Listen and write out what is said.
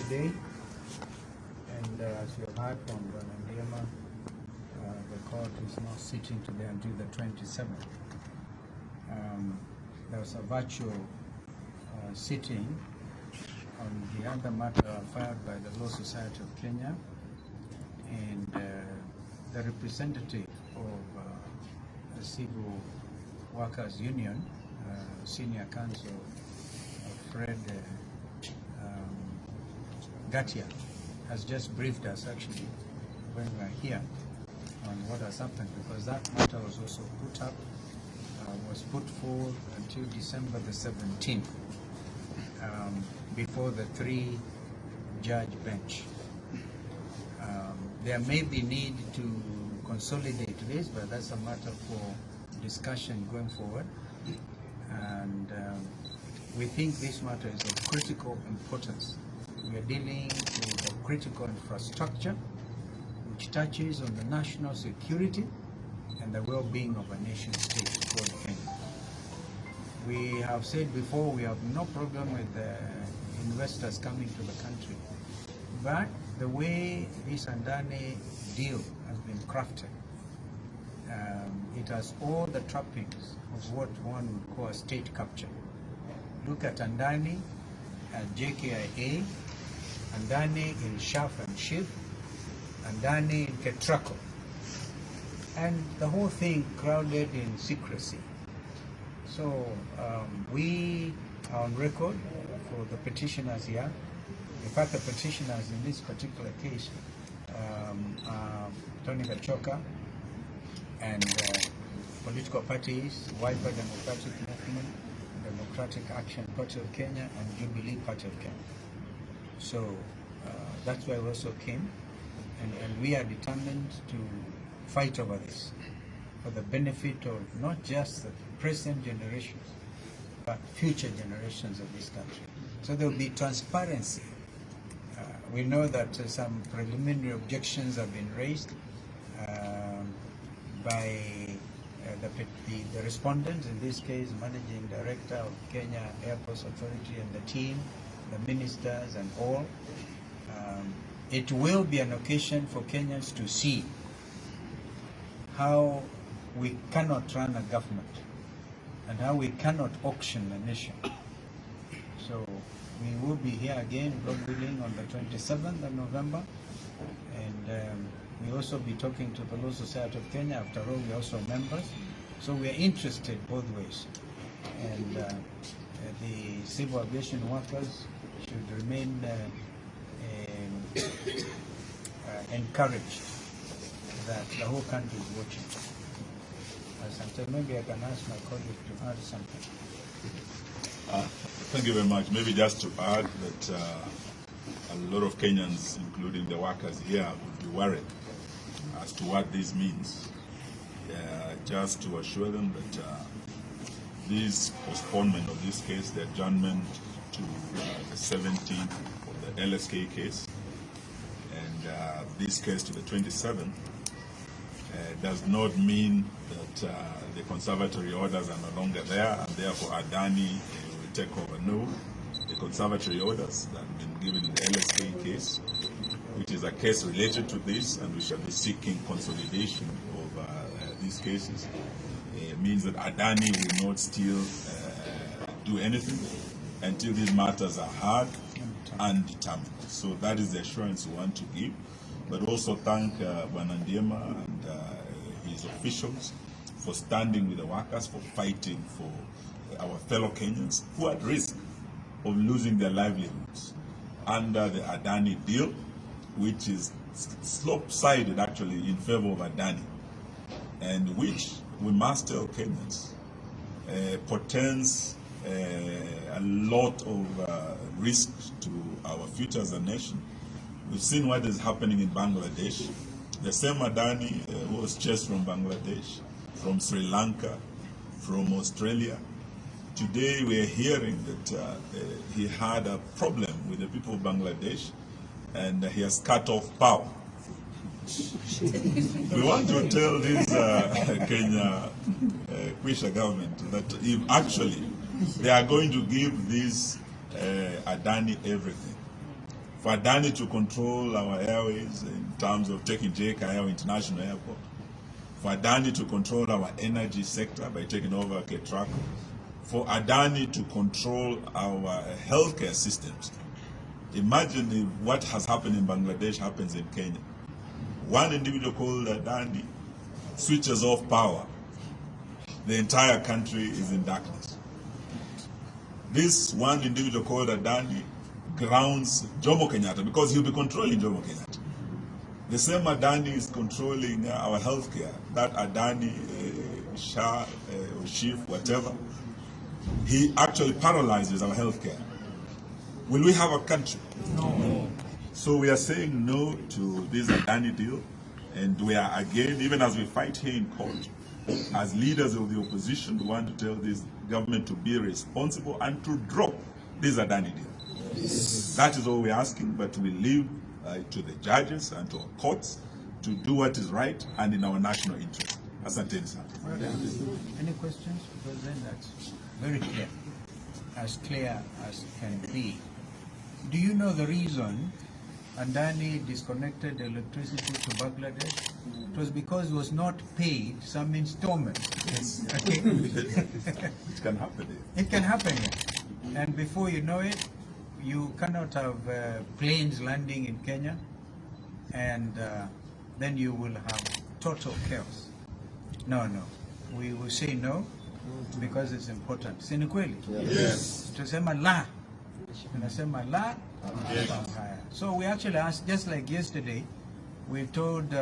today, and as you have heard from Ndiema, the court is not sitting today until the 27th. There was a virtual sitting on the other matter filed by the Law Society of Kenya, and the representative of the Civil Workers Union, Senior Counsel Alfred Gachagua, has just briefed us actually when we are here on what has happened, because that matter was also put forward until December the 17th before the three-judge bench. There may be need to consolidate this, but that's a matter for discussion going forward. And we think this matter is of critical importance. We are dealing with a critical infrastructure which touches on the national security and the well-being of a nation state called Kenya. We have said before, we have no problem with investors coming to the country, but the way this Adani deal has been crafted, it has all the trappings of what one would call a state capture. Look at Adani at JKIA, Adani in Shaf and Shif, Adani in Ketraco, and the whole thing crowded in secrecy. So we are on record for the petitioners here. In fact, the petitioners in this particular case are Tony Kachoka and political parties, Wiper Democratic Movement, Democratic Action Party of Kenya, and Jubilee Party of Kenya. So that's why we also came, and we are determined to fight over this for the benefit of not just the present generations, but future generations of this country. So there will be transparency. We know that some preliminary objections have been raised by the respondents, in this case, Managing Director of Kenya Airports Authority and the team, the ministers and all. It will be an occasion for Kenyans to see how we cannot run a government and how we cannot auction a nation. So we will be here again, God willing, on the 27th of November, and we also be talking to the Law Society of Kenya. After all, we are also members, so we are interested both ways. And the civil aviation workers should remain encouraged that the whole country is watching. Maybe I can ask my colleague to add something. Thank you very much. Maybe just to add that a lot of Kenyans, including the workers here, would be worried as to what this means. Just to assure them that this postponement of this case, the adjournment to the 17th of the LSK case, and this case to the 27th, does not mean that the conservatory orders are no longer there, and therefore Adani will take over. No, the conservatory orders that have been given in the LSK case, which is a case related to this, and we shall be seeking consolidation of these cases, means that Adani will not still do anything until these matters are heard and determined. So that is the assurance we want to give, but also thank Ndiema and his officials for standing with the workers, for fighting for our fellow Kenyans who are at risk of losing their livelihoods under the Adani deal, which is slope-sided actually in favor of Adani, and which we must tell Kenyans portends a lot of risk to our future as a nation. We've seen what is happening in Bangladesh. The same Adani who was chased from Bangladesh, from Sri Lanka, from Australia. Today we are hearing that he had a problem with the people of Bangladesh, and he has cut off power. We want to tell this Kenya Kwisha government that if actually they are going to give this Adani everything for Adani to control our airways in terms of taking JKI International Airport, for Adani to control our energy sector by taking over Ketraco, for Adani to control our healthcare systems. Imagine if what has happened in Bangladesh happens in Kenya. One individual called Adani switches off power. The entire country is in darkness. This one individual called Adani grounds Jomo Kenyatta because he'll be controlling Jomo Kenyatta. The same Adani is controlling our healthcare. That Adani, Shah, or Chief, whatever, he actually paralyzes our healthcare. Will we have a country? No. So we are saying no to this Adani deal, and we are again, even as we fight here in court, as leaders of the opposition, we want to tell this government to be responsible and to drop this Adani deal. Yes. That is all we're asking, but we leave to the judges and to our courts to do what is right and in our national interest. Asante sana. Any questions? Because then that's very clear as can be. Do you know the reason Adani disconnected electricity to Bangladesh? It was because it was not paid some installments. Yes. Okay. It can happen. It can happen. And before you know it, you cannot have planes landing in Kenya, and then you will have total chaos. No. We will say no because it's important. Si ni kweli? Yes. Tunasema la. Tunasema la. Yes. So we actually asked, just like yesterday, we told